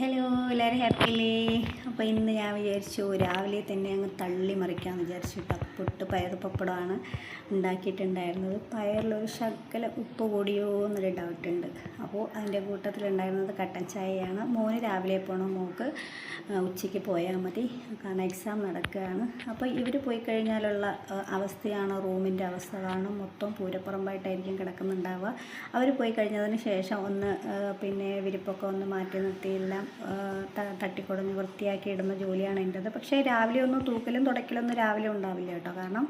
Hello, എല്ലാവരും ഹാപ്പിയല്ലേ? അപ്പോൾ ഇന്ന് ഞാൻ വിചാരിച്ചു രാവിലെ തന്നെ അങ്ങ് തള്ളി മറിക്കാമെന്ന് വിചാരിച്ചു. പുട്ട് പയർ പപ്പടമാണ് ഉണ്ടാക്കിയിട്ടുണ്ടായിരുന്നത്. പയറിലൊരു ശകല ഉപ്പ് കൂടിയോ എന്നൊരു ഡൗട്ടുണ്ട്. അപ്പോൾ അതിൻ്റെ കൂട്ടത്തിലുണ്ടായിരുന്നത് കട്ടൻ ചായയാണ്. മോന് രാവിലെ പോകണം, മോൾക്ക് ഉച്ചയ്ക്ക് പോയാൽ മതി, കാരണം എക്സാം നടക്കുകയാണ്. അപ്പോൾ ഇവർ പോയി കഴിഞ്ഞാലുള്ള അവസ്ഥയാണ് റൂമിൻ്റെ അവസ്ഥ. കാരണം മൊത്തം പൂരപ്പുറമ്പായിട്ടായിരിക്കും കിടക്കുന്നുണ്ടാവുക. അവർ പോയി കഴിഞ്ഞതിന് ശേഷം ഒന്ന് വിരിപ്പൊക്കെ ഒന്ന് മാറ്റി നിർത്തിയില്ല, തട്ടിക്കൊടഞ്ഞ് വൃത്തിയാക്കി ഇടുന്ന ജോലിയാണ് എൻ്റേത്. പക്ഷേ രാവിലെ ഒന്നും തൂക്കലും തുടയ്ക്കലൊന്നും രാവിലെ ഉണ്ടാവില്ല കേട്ടോ. കാരണം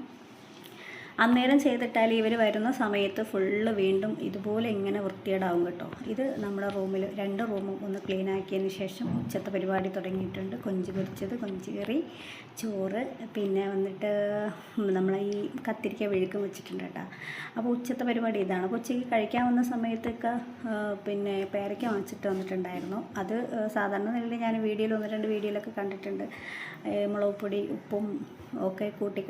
അന്നേരം ചെയ്തിട്ടാൽ ഇവർ വരുന്ന സമയത്ത് ഫുള്ള് വീണ്ടും ഇതുപോലെ ഇങ്ങനെ വൃത്തികേടാവും കേട്ടോ. ഇത് നമ്മുടെ റൂമിൽ 2 റൂമും ഒന്ന് ക്ലീൻ ആക്കിയതിന് ശേഷം ഉച്ചത്തെ പരിപാടി തുടങ്ങിയിട്ടുണ്ട്. കൊഞ്ച് പൊരിച്ചത്, കൊഞ്ച് കറി, ചോറ്, പിന്നെ വന്നിട്ട് നമ്മൾ ഈ കത്തിരിക്ക വിഴുക്കും വെച്ചിട്ടുണ്ട് കേട്ടോ. അപ്പോൾ ഉച്ചത്തെ പരിപാടി ഇതാണ്. അപ്പോൾ ഉച്ചയ്ക്ക് കഴിക്കാൻ വന്ന സമയത്തൊക്കെ പേരയ്ക്ക വാങ്ങിച്ചിട്ട് വന്നിട്ടുണ്ടായിരുന്നു. അത് സാധാരണ നിലയിൽ ഞാൻ വീഡിയോയിൽ 1-2 വീഡിയോയിലൊക്കെ കണ്ടിട്ടുണ്ട്, മുളക് പൊടി ഉപ്പും ഒക്കെ കൂട്ടി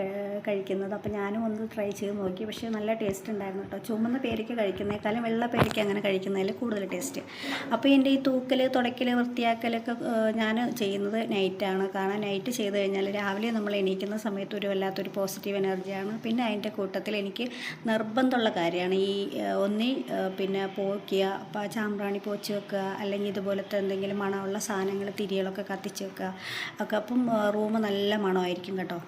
കഴിക്കുന്നത്. അപ്പോൾ ഞാനും ഒന്ന് ട്രൈ ചെയ്ത് നോക്കി. പക്ഷേ നല്ല ടേസ്റ്റ് ഉണ്ടായിരുന്നു കേട്ടോ. ചുമന്ന പേരയ്ക്ക കഴിക്കുന്നതിനേക്കാളും വെള്ള പേരയ്ക്ക അങ്ങനെ കഴിക്കുന്നതിൽ കൂടുതൽ ടേസ്റ്റ്. അപ്പോൾ എൻ്റെ ഈ തൂക്കൽ, തുടയ്ക്കൽ, വൃത്തിയാക്കലൊക്കെ ഞാൻ ചെയ്യുന്നത് നൈറ്റാണ്. കാരണം നൈറ്റ് ചെയ്ത് കഴിഞ്ഞാൽ രാവിലെ നമ്മൾ എണീക്കുന്ന സമയത്ത് ഒരു വല്ലാത്തൊരു പോസിറ്റീവ് എനർജിയാണ്. പിന്നെ അതിൻ്റെ കൂട്ടത്തിൽ എനിക്ക് നിർബന്ധമുള്ള കാര്യമാണ് ഈ പോക്കുക, ചാമ്പ്രാണി പോച്ച് വെക്കുക, അല്ലെങ്കിൽ ഇതുപോലത്തെ എന്തെങ്കിലും മണമുള്ള സാധനങ്ങൾ, തിരികളൊക്കെ കത്തിച്ച് വെക്കുക ഒക്കെ. അപ്പം റൂം നല്ല മണമായിരിക്കും കേട്ടോ.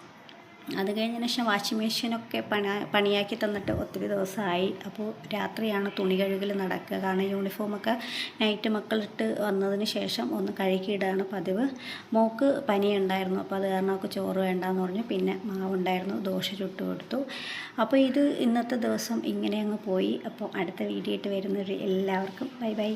അത് കഴിഞ്ഞതിന് ശേഷം വാഷിംഗ് മെഷീനൊക്കെ പണിയാക്കി തന്നിട്ട് ഒത്തിരി ദിവസമായി. അപ്പോൾ രാത്രിയാണ് തുണി കഴുകൽ നടക്കുക. കാരണം യൂണിഫോമൊക്കെ നൈറ്റ് മക്കളിട്ട് വന്നതിന് ശേഷം ഒന്ന് കഴുകിയിടാണ് പതിവ്. മോൾക്ക് പനിയുണ്ടായിരുന്നു, അപ്പോൾ അത് കാരണം അവൾക്ക് ചോറ് വേണ്ടാന്ന് പറഞ്ഞു. പിന്നെ മാവുണ്ടായിരുന്നു, ദോശ ചുട്ട് കൊടുത്തു. അപ്പോൾ ഇത് ഇന്നത്തെ ദിവസം ഇങ്ങനെ അങ്ങ് പോയി. അപ്പോൾ അടുത്ത വീഡിയോ ആയിട്ട് വരുന്നവർ എല്ലാവർക്കും ബൈ ബൈ.